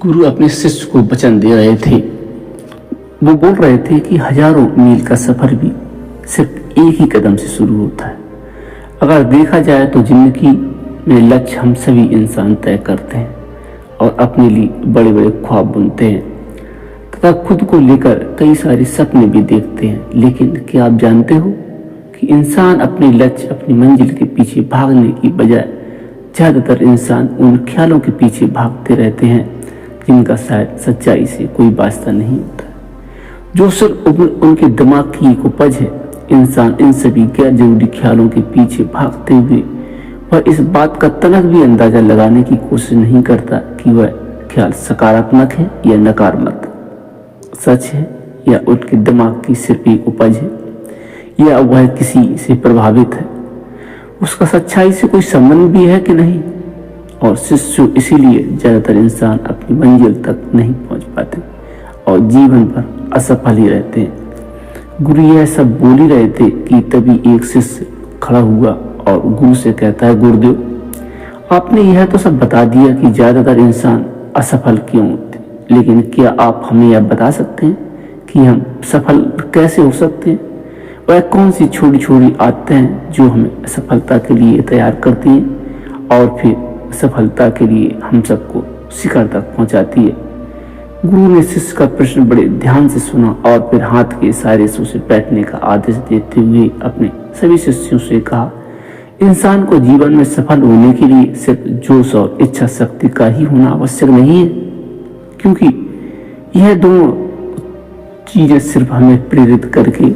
गुरु अपने शिष्य को वचन दे रहे थे। वो बोल रहे थे कि हजारों मील का सफर भी सिर्फ एक ही कदम से शुरू होता है। अगर देखा जाए तो जिंदगी में लक्ष्य हम सभी इंसान तय करते हैं और अपने लिए बड़े बड़े ख्वाब बुनते हैं तथा खुद को लेकर कई सारे सपने भी देखते हैं। लेकिन क्या आप जानते हो कि इंसान अपने लक्ष्य, अपनी मंजिल के पीछे भागने की बजाय ज्यादातर इंसान उन ख्यालों के पीछे भागते रहते हैं जिनका शायद सच्चाई से कोई वास्ता नहीं होता, जो सिर्फ उनके दिमाग की एक उपज है। इंसान इन सभी गैर जरूरी ख्यालों के पीछे भागते हुए वह इस बात का तनक भी अंदाजा लगाने की कोशिश नहीं करता कि वह ख्याल सकारात्मक है या नकारात्मक, सच है या उनके दिमाग की सिर्फ एक उपज है या वह किसी से प्रभावित है, उसका सच्चाई से कोई संबंध भी है कि नहीं। और शिष्य इसीलिए ज्यादातर इंसान अपनी मंजिल तक नहीं पहुंच पाते और जीवन पर असफल ही रहते हैं। गुरु यह सब बोल ही रहे थे कि तभी एक शिष्य खड़ा हुआ और गुरु से कहता है, गुरुदेव, आपने यह तो सब बता दिया कि ज्यादातर इंसान असफल क्यों होते, लेकिन क्या आप हमें यह बता सकते हैं कि हम सफल कैसे हो सकते हैं? वह कौन सी छोटी छोटी आदतें हैं जो हमें सफलता के लिए तैयार करती हैं और फिर सफलता के लिए हम सबको शिखर तक पहुंचाती है? गुरु ने शिष्य का प्रश्न बड़े ध्यान से सुना और फिर हाथ के इशारे से उसे बैठने का आदेश देते हुए अपने सभी शिष्यों से कहा, इंसान को जीवन में सफल होने के लिए सिर्फ जोश और इच्छा शक्ति का ही होना आवश्यक नहीं है, क्योंकि यह दोनों चीजें सिर्फ हमें प्रेरित करके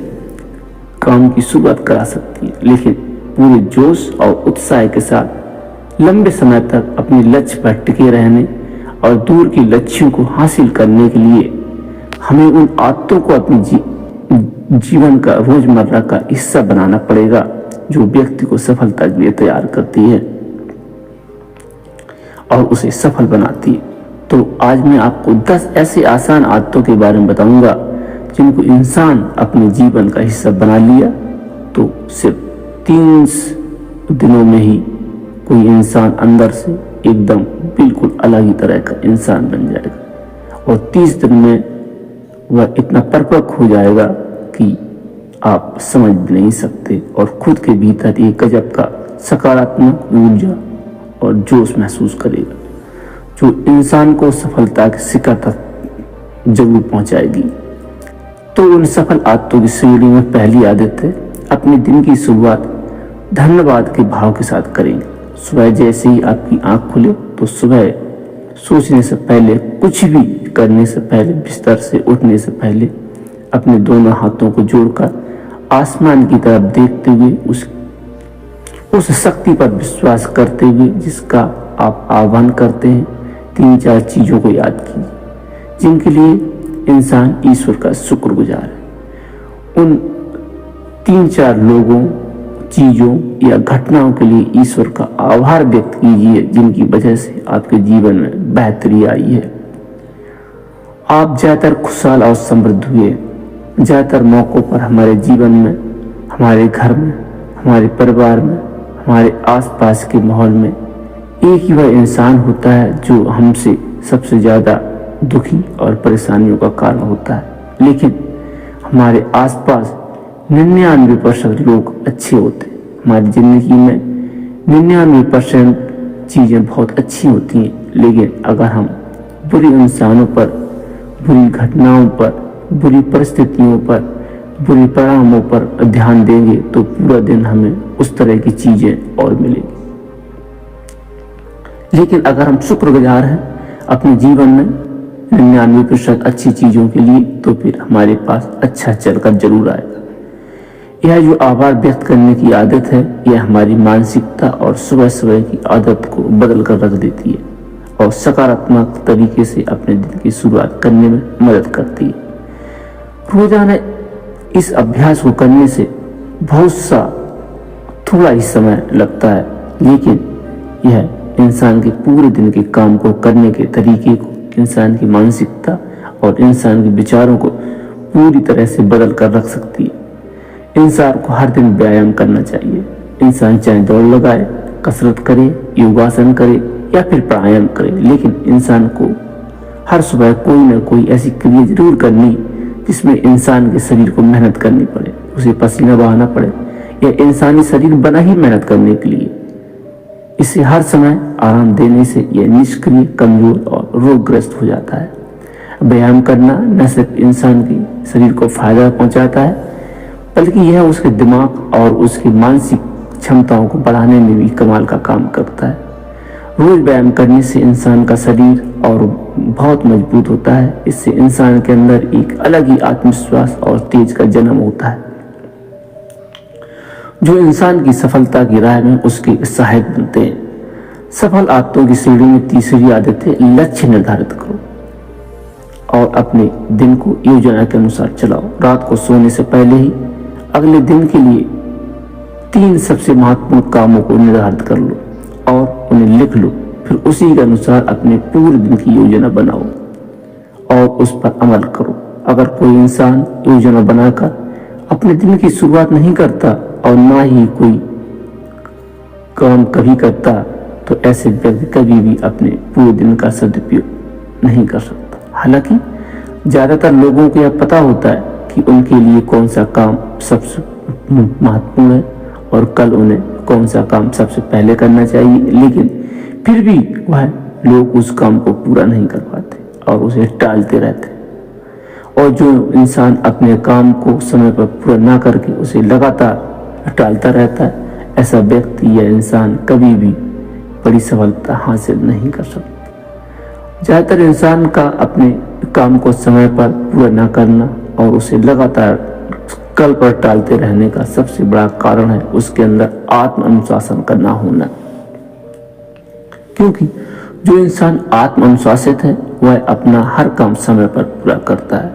काम की शुरुआत करा सकती है। लेकिन पूरे जोश और उत्साह के साथ लंबे समय तक अपने लक्ष्य पर टिके रहने और दूर के लक्ष्यों को हासिल करने के लिए हमें उन आदतों को अपने जीवन का रोजमर्रा का हिस्सा बनाना पड़ेगा जो व्यक्ति को सफलता के लिए तैयार करती है और उसे सफल बनाती है। तो आज मैं आपको 10 ऐसे आसान आदतों के बारे में बताऊंगा जिनको इंसान अपने जीवन का हिस्सा बना लिया तो सिर्फ 3 दिनों में ही कोई इंसान अंदर से एकदम बिल्कुल अलग ही तरह का इंसान बन जाएगा और 30 दिन में वह इतना परिपक्व हो जाएगा कि आप समझ नहीं सकते और खुद के भीतर एक गजब का सकारात्मक ऊर्जा और जोश महसूस करेगा जो इंसान को सफलता के शिखर तक जरूर पहुंचाएगी। तो उन सफल आदतों की श्रेणी में पहली आदत है, अपने दिन की शुरुआत धन्यवाद के भाव के साथ करेंगे। सुबह जैसे ही आपकी आंख खुले तो सुबह सोचने से पहले, कुछ भी करने से पहले, बिस्तर से उठने से पहले अपने दोनों हाथों को जोड़कर आसमान की तरफ देखते हुए उस शक्ति पर विश्वास करते हुए जिसका आप आह्वान करते हैं 3-4 चीजों को याद कीजिए जिनके लिए इंसान ईश्वर का शुक्रगुजार है। उन 3-4 लोगों, चीजों या घटनाओं के लिए ईश्वर का आभार व्यक्त कीजिए जिनकी वजह से आपके जीवन में बेहतरी आई है। आप ज्यादातर खुशहाल और समृद्ध हुए। ज्यादातर मौकों पर हमारे जीवन में, हमारे घर में, हमारे परिवार में, हमारे आसपास के माहौल में एक ही वह इंसान होता है जो हमसे सबसे ज्यादा दुखी और परेशानियों का कारण होता है। लेकिन हमारे आसपास 99% लोग अच्छे होते हैं। हमारी जिंदगी में 99% चीजें बहुत अच्छी होती हैं, लेकिन अगर हम बुरे इंसानों पर, बुरी घटनाओं पर, बुरी परिस्थितियों पर, बुरे परिणामों पर ध्यान देंगे तो पूरा दिन हमें उस तरह की चीजें और मिलेंगी। लेकिन अगर हम शुक्रगुजार हैं अपने जीवन में 99% अच्छी चीजों के लिए तो फिर हमारे पास अच्छा चलकर जरूर आएगा। यह जो आभार व्यक्त करने की आदत है यह हमारी मानसिकता और सुबह सुबह की आदत को बदल कर रख देती है और सकारात्मक तरीके से अपने दिन की शुरुआत करने में मदद करती है। रोजाना इस अभ्यास को करने से बहुत सा थोड़ा ही समय लगता है, लेकिन यह इंसान के पूरे दिन के काम को करने के तरीके को, इंसान की मानसिकता और इंसान के विचारों को पूरी तरह से बदल कर रख सकती है। इंसान को हर दिन व्यायाम करना चाहिए। इंसान चाहे दौड़ लगाए, कसरत करे, योगासन करे या फिर प्राणायाम करे, लेकिन इंसान को हर सुबह कोई ना कोई ऐसी क्रिया जरूर करनी जिसमें इंसान के शरीर को मेहनत करनी पड़े, उसे पसीना बहाना पड़े। यह इंसानी शरीर बना ही मेहनत करने के लिए। इसे हर समय आराम देने से यह निष्क्रिय, कमजोर और रोगग्रस्त हो जाता है। व्यायाम करना न सिर्फ इंसान के शरीर को फायदा पहुंचाता है, बल्कि यह उसके दिमाग और उसकी मानसिक क्षमताओं को बढ़ाने में भी कमाल का काम करता है। रोज व्यायाम करने से इंसान का शरीर और बहुत मजबूत होता है। इससे इंसान के अंदर एक अलग ही आत्मविश्वास और तेज का जन्म होता है, जो इंसान की सफलता की राह में उसके सहायक बनते हैं। सफल आदतों की श्रेणी में तीसरी आदत है लक्ष्य निर्धारित करो और अपने दिन को योजना के अनुसार चलाओ। रात को सोने से पहले ही अगले दिन के लिए 3 सबसे महत्वपूर्ण कामों को निर्धारित कर लो और उन्हें लिख लो। फिर उसी के अनुसार अपने पूरे दिन की योजना बनाओ और उस पर अमल करो। अगर कोई इंसान योजना बनाकर अपने दिन की शुरुआत नहीं करता और ना ही कोई काम कभी करता, तो ऐसे व्यक्ति कभी भी अपने पूरे दिन का सदुपयोग नहीं कर सकता। हालांकि ज्यादातर लोगों को यह पता होता है कि उनके लिए कौन सा काम सबसे महत्वपूर्ण है और कल उन्हें कौन सा काम सबसे पहले करना चाहिए, लेकिन फिर भी वह लोग उस काम को पूरा नहीं कर पाते और उसे टालते रहते। और जो इंसान अपने काम को समय पर पूरा ना करके उसे लगातार टालता रहता है, ऐसा व्यक्ति या इंसान कभी भी बड़ी सफलता हासिल नहीं कर सकता। ज्यादातर इंसान का अपने काम को समय पर पूरा ना करना और उसे लगातार कल पर टालते रहने का सबसे बड़ा कारण है उसके अंदर आत्म अनुशासन का ना होना। क्योंकि जो इंसान आत्म अनुशासित है वह अपना हर काम समय पर पूरा करता है।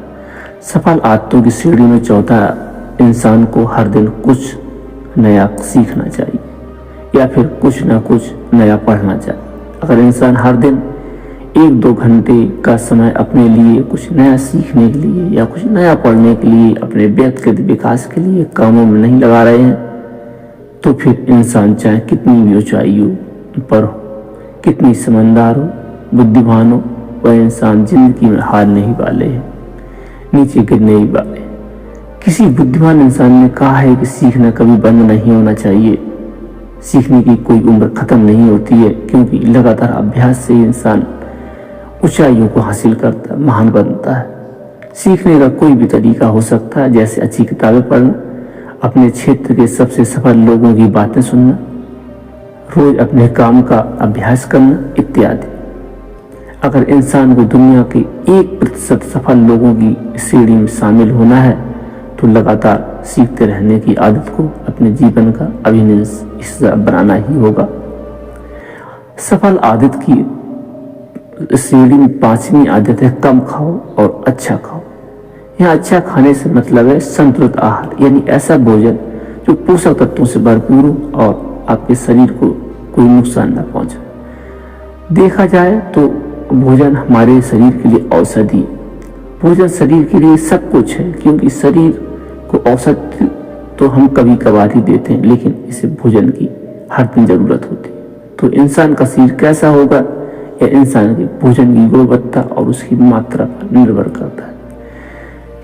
सफल आदतों की श्रेणी में चौथा, इंसान को हर दिन कुछ नया सीखना चाहिए या फिर कुछ ना कुछ नया पढ़ना चाहिए। अगर इंसान हर दिन 1-2 घंटे का समय अपने लिए कुछ नया सीखने के लिए या कुछ नया पढ़ने के लिए, अपने व्यक्तिगत विकास के लिए कामों में नहीं लगा रहे हैं, तो फिर इंसान चाहे कितनी भी ऊंचाइयों पर हो, कितनी समझदार हो, बुद्धिमान हो, वह इंसान जिंदगी में हार नहीं वाले हैं, नीचे गिरने ही वाले। किसी बुद्धिमान इंसान ने कहा है कि सीखना कभी बंद नहीं होना चाहिए। सीखने की कोई उम्र खत्म नहीं होती है, क्योंकि लगातार अभ्यास से इंसान ऊंचाइयों को हासिल करता, महान बनता है। सीखने का कोई भी तरीका हो सकता है, जैसे अच्छी किताबें पढ़ना, अपने क्षेत्र के सबसे सफल लोगों की बातें सुनना, रोज अपने काम का अभ्यास करना इत्यादि। अगर इंसान को दुनिया के 1% सफल लोगों की श्रेणी में शामिल होना है, तो लगातार सीखते रहने की आदत को अपने जीवन का अभिन्न हिस्सा बनाना ही होगा। सफल आदत की श्रेणी में 5वीं आदत है कम खाओ और अच्छा खाओ। यहाँ अच्छा खाने से मतलब है संतुलित आहार, यानी ऐसा भोजन जो पोषक तत्वों से भरपूर हो और आपके शरीर को कोई नुकसान न पहुंचे। देखा जाए तो भोजन हमारे शरीर के लिए औषधि है। भोजन शरीर के लिए सब कुछ है, क्योंकि शरीर को औषधि तो हम कभी कभार ही देते हैं, लेकिन इसे भोजन की हर दिन जरूरत होती है। तो इंसान का शरीर कैसा होगा यह इंसान के भोजन की गुणवत्ता और उसकी मात्रा पर निर्भर करता है,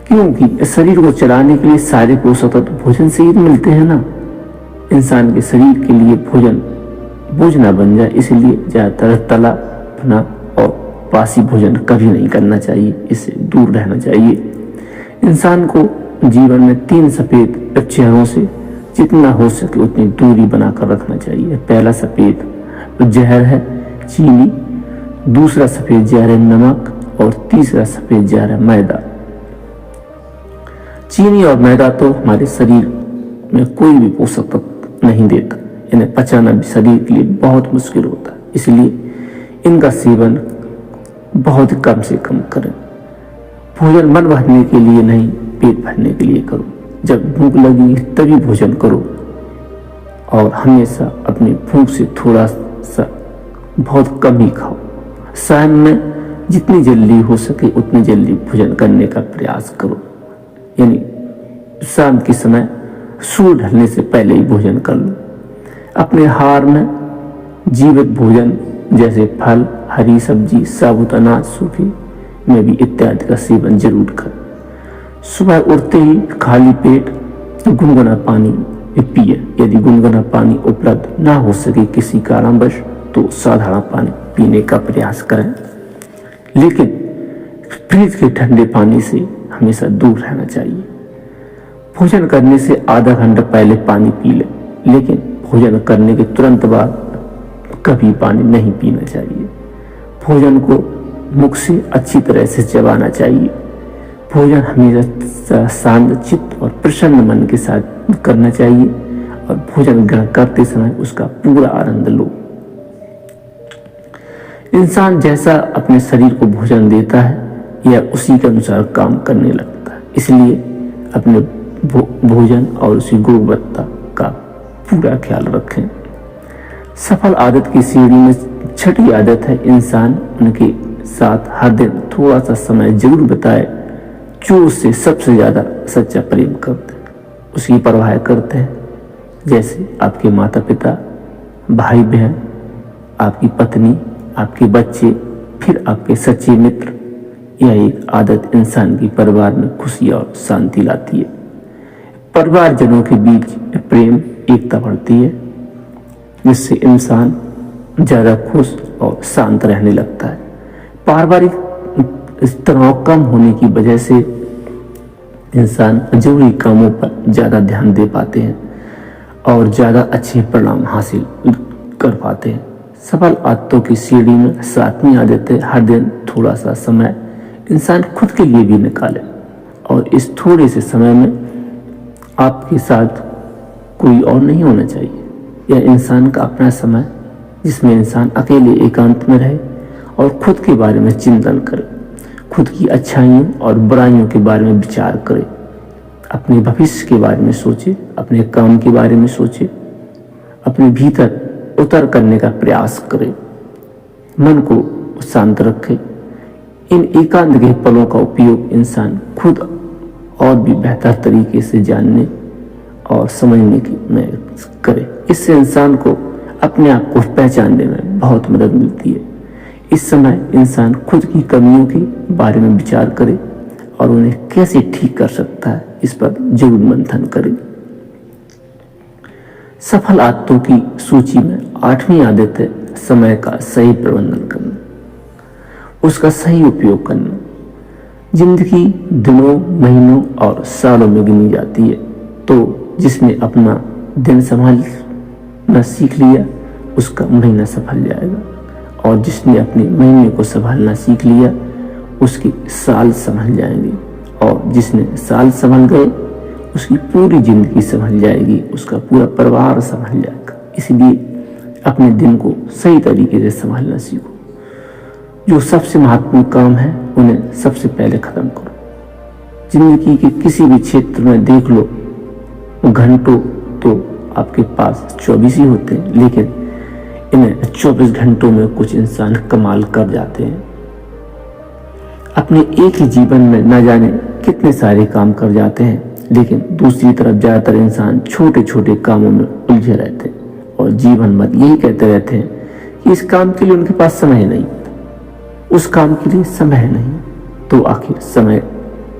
क्योंकि शरीर को चलाने के लिए सारे पोषक तत्व भोजन से ही मिलते हैं ना। इंसान के शरीर के लिए भोजन बोझ ना बन जाए, इसलिए ज्यादातर तला भुना और बासी भोजन कभी नहीं करना चाहिए, इससे दूर रहना चाहिए। इंसान को जीवन में 3 सफेद चेहरों से जितना हो सके उतनी दूरी बनाकर रखना चाहिए। पहला सफेद जहर है चीनी, दूसरा सफेद जहर है नमक और तीसरा सफेद जहर है मैदा। चीनी और मैदा तो हमारे शरीर में कोई भी पोषक तत्व नहीं देता, इन्हें पचाना भी शरीर के लिए बहुत मुश्किल होता है, इसलिए इनका सेवन बहुत कम से कम करें। भोजन मन भरने के लिए नहीं, पेट भरने के लिए करो। जब भूख लगी तभी भोजन करो और हमेशा अपनी भूख से थोड़ा सा बहुत कम ही खाओ। शाम में जितनी जल्दी हो सके उतनी जल्दी भोजन करने का प्रयास करो, यानी शाम के समय सूर्य ढलने से पहले ही भोजन कर लो। अपने आहार में जीवित भोजन जैसे फल, हरी सब्जी, साबुत अनाज, सूखी में भी इत्यादि का सेवन जरूर करें। सुबह उठते ही खाली पेट गुनगुना पानी पिए। यदि गुनगुना पानी उपलब्ध ना हो सके किसी कारणवश तो साधारण पानी पीने का प्रयास करें, लेकिन फ्रिज के ठंडे पानी से हमेशा दूर रहना चाहिए। भोजन करने से आधा घंटा पहले पानी पी लें, लेकिन भोजन करने के तुरंत बाद कभी पानी नहीं पीना चाहिए। भोजन को मुख से अच्छी तरह से चबाना चाहिए। भोजन हमेशा शांत चित्त और प्रसन्न मन के साथ करना चाहिए और भोजन ग्रहण करते समय उसका पूरा आनंद लो। इंसान जैसा अपने शरीर को भोजन देता है यह उसी के अनुसार काम करने लगता है। इसलिए अपने भोजन और उसकी गुणवत्ता का पूरा ख्याल रखें। सफल आदत की सीढ़ी में छठी आदत है इंसान उनके साथ हर दिन थोड़ा सा समय जरूर बिताए जो उससे सबसे ज्यादा सच्चा प्रेम करते हैं, उसकी परवाह करते हैं, जैसे आपके माता पिता, भाई बहन, आपकी पत्नी, आपके बच्चे, फिर आपके सच्चे मित्र। यह एक आदत इंसान की परिवार में खुशी और शांति लाती है। परिवारजनों के बीच प्रेम एकता बढ़ती है, जिससे इंसान ज्यादा खुश और शांत रहने लगता है। पारिवारिक तनाव कम होने की वजह से इंसान जरूरी कामों पर ज्यादा ध्यान दे पाते हैं और ज्यादा अच्छे परिणाम हासिल कर पाते हैं। सफल आदतों की सीढ़ी में सातवीं आदत है हर दिन थोड़ा सा समय इंसान खुद के लिए भी निकाले और इस थोड़े से समय में आपके साथ कोई और नहीं होना चाहिए। यह इंसान का अपना समय जिसमें इंसान अकेले एकांत में रहे और खुद के बारे में चिंतन करे, खुद की अच्छाइयों और बुराइयों के बारे में विचार करे, अपने भविष्य के बारे में सोचे, अपने काम के बारे में सोचे, अपने भीतर उतर करने का प्रयास करे, मन को शांत रखे। इन एकांत के पलों का उपयोग इंसान खुद और भी बेहतर तरीके से जानने और समझने की में करे। इससे इंसान को अपने आप को पहचानने में बहुत मदद मिलती है। इस समय इंसान खुद की कमियों के बारे में विचार करे और उन्हें कैसे ठीक कर सकता है इस पर जरूर मंथन करे। सफल आदतों की सूची में आठवीं आदत है समय का सही प्रबंधन करना, उसका सही उपयोग करना। जिंदगी दिनों, महीनों और सालों में गिनी जाती है, तो जिसने अपना दिन संभालना सीख लिया उसका महीना सफल जाएगा और जिसने अपने महीने को संभालना सीख लिया उसके साल संभल जाएंगे और जिसने साल संभल गए उसकी पूरी जिंदगी संभल जाएगी, उसका पूरा परिवार संभल जाएगा। इसलिए अपने दिन को सही तरीके से संभालना सीखो। जो सबसे महत्वपूर्ण काम है उन्हें सबसे पहले खत्म करो। जिंदगी के किसी भी क्षेत्र में देख लो, घंटों तो आपके पास 24 ही होते हैं, लेकिन इन्हें 24 घंटों में कुछ इंसान कमाल कर जाते हैं। अपने एक ही जीवन में न जाने कितने सारे काम कर जाते हैं, लेकिन दूसरी तरफ ज्यादातर इंसान छोटे छोटे कामों में उलझे रहते हैं और जीवन भर यही कहते रहते हैं कि इस काम के लिए उनके पास समय नहीं, उस काम के लिए समय नहीं। तो आखिर समय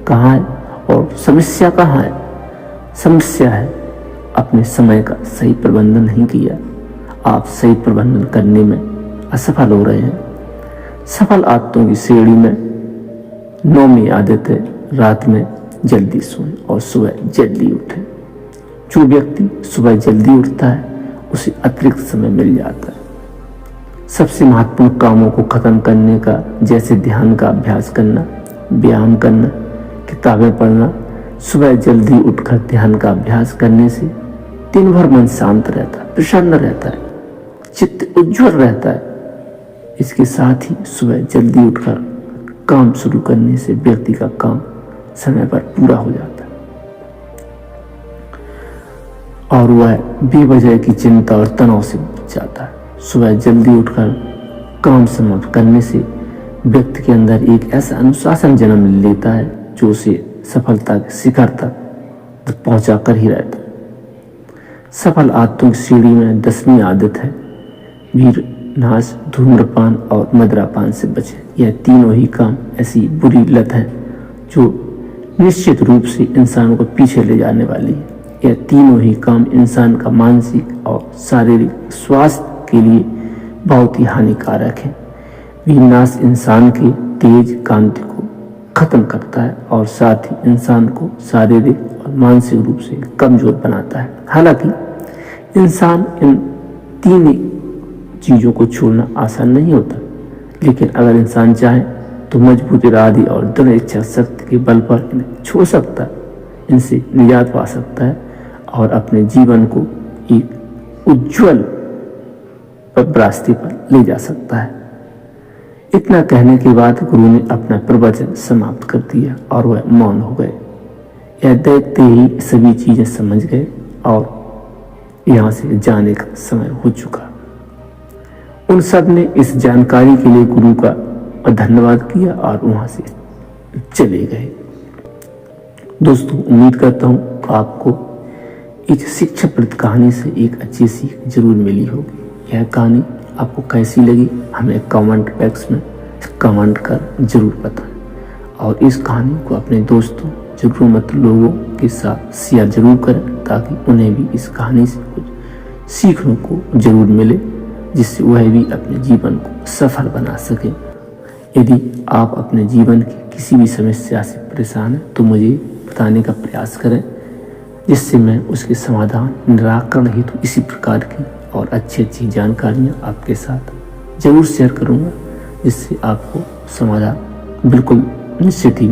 कहाँ है और समस्या कहाँ है? समस्या है अपने समय का सही प्रबंधन नहीं किया। आप सही प्रबंधन करने में असफल हो रहे हैं। सफल आदतों की श्रेणी में 9वीं आदत है रात में जल्दी सोएं और सुबह जल्दी उठें। जो व्यक्ति सुबह जल्दी उठता है उसे अतिरिक्त समय मिल जाता है सबसे महत्वपूर्ण कामों को खत्म करने का, जैसे ध्यान का अभ्यास करना, व्यायाम करना, किताबें पढ़ना। सुबह जल्दी उठकर ध्यान का अभ्यास करने से दिन भर मन शांत रहता है, प्रसन्न रहता है, चित्त उज्जवल रहता है। इसके साथ ही सुबह जल्दी उठकर काम शुरू करने से व्यक्ति का काम समय पर पूरा हो जाता है और वह बेवजह की चिंता और तनाव से बच जाता है। सुबह जल्दी उठकर काम समाप्त करने से व्यक्ति के अंदर एक ऐसा अनुशासन जन्म लेता है जो उसे सफलता के शिखर तक पहुंचा कर ही रहता है। सफल आदतों की सीढ़ी में 10वीं आदत है नाश, धूम्रपान और मदिरापान से बचें। यह तीनों ही काम ऐसी बुरी लत है जो निश्चित रूप से इंसान को पीछे ले जाने वाली है। यह तीनों ही काम इंसान का मानसिक और शारीरिक स्वास्थ्य के लिए बहुत ही हानिकारक है। विनाश इंसान के तेज कांति को खत्म करता है और साथ ही इंसान को शारीरिक और मानसिक रूप से कमजोर बनाता है। हालांकि इंसान इन तीन चीज़ों को छोड़ना आसान नहीं होता, लेकिन अगर इंसान चाहे तो मजबूत इरादे और दृढ़ इच्छा शक्ति के बल पर इन्हें छोड़ सकता है, इनसे निजात पा सकता है और अपने जीवन को एक उज्जवल रास्ते पर ले जा सकता है। इतना कहने के बाद गुरु ने अपना प्रवचन समाप्त कर दिया और वह मौन हो गए। यह देखते ही सभी चीजें समझ गए और यहाँ से जाने का समय हो चुका। उन सब ने इस जानकारी के लिए गुरु का धन्यवाद किया और वहां से चले गए। दोस्तों, उम्मीद करता हूँ आपको इस शिक्षाप्रद कहानी से एक अच्छी सीख जरूर मिली होगी। यह कहानी आपको कैसी लगी हमें कमेंट बॉक्स में कमेंट कर जरूर बताएं और इस कहानी को अपने दोस्तों, जरूरतमंद लोगों के साथ शेयर जरूर करें ताकि उन्हें भी इस कहानी से कुछ सीखने को जरूर मिले, जिससे वह भी अपने जीवन को सफल बना सके। यदि आप अपने जीवन की किसी भी समस्या से परेशान हैं तो मुझे बताने का प्रयास करें, जिससे मैं उसके समाधान निराकरण हेतु इसी प्रकार की और अच्छी जानकारियाँ आपके साथ जरूर शेयर करूँगा, जिससे आपको समाधान बिल्कुल निश्चित ही